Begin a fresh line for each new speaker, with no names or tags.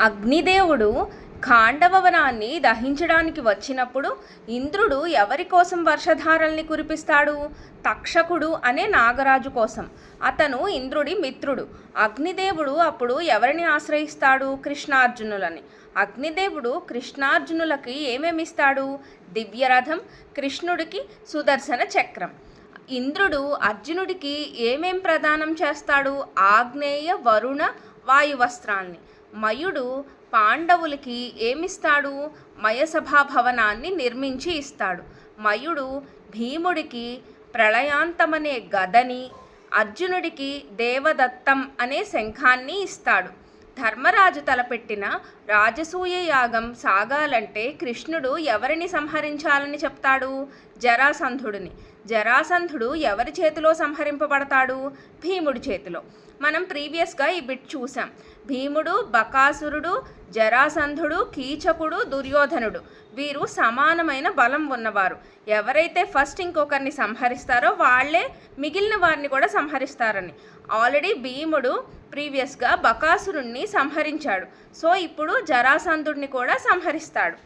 అగ్నిదేవుడు ఖాండవనాన్ని దహించడానికి వచ్చినప్పుడు ఇంద్రుడు ఎవరి కోసం వర్షధారల్ని కురిపిస్తాడు? తక్షకుడు అనే నాగరాజు కోసం. అతను ఇంద్రుడి మిత్రుడు. అగ్నిదేవుడు అప్పుడు ఎవరిని ఆశ్రయిస్తాడు? కృష్ణార్జునులని. అగ్నిదేవుడు కృష్ణార్జునులకి ఏమేమిస్తాడు? దివ్యరథం, కృష్ణుడికి సుదర్శన చక్రం. ఇంద్రుడు అర్జునుడికి ఏమేం ప్రదానం చేస్తాడు? ఆగ్నేయ, వరుణ, వాయువస్త్రాల్ని. మయుడు పాండవులకి ఏమిస్తాడు? మయసభాభవనాన్ని నిర్మించి ఇస్తాడు. మయుడు భీముడికి ప్రళయాంతమనే గదని, అర్జునుడికి దేవదత్తం అనే శంఖాన్ని ఇస్తాడు. ధర్మరాజు తలపెట్టిన రాజసూయ యాగం సాగాలంటే కృష్ణుడు ఎవరిని సంహరించాలని చెప్తాడు? జరాసంధుడిని. జరాసంధుడు ఎవరి చేతిలో సంహరింపబడతాడు? భీముడి చేతిలో. మనం ప్రీవియస్గా ఈ బిట్ చూసాం. భీముడు, బకాసురుడు, జరాసంధుడు, కీచకుడు, దుర్యోధనుడు వీరు సమానమైన బలం ఉన్నవారు. ఎవరైతే ఫస్ట్ ఇంకొకరిని సంహరిస్తారో వాళ్ళే మిగిలిన వారిని కూడా సంహరిస్తారని. ఆల్రెడీ భీముడు ప్రీవియస్గా బకాసురుణ్ణి సంహరించాడు. సో ఇప్పుడు జరాసంధుడిని కూడా సంహరిస్తాడు.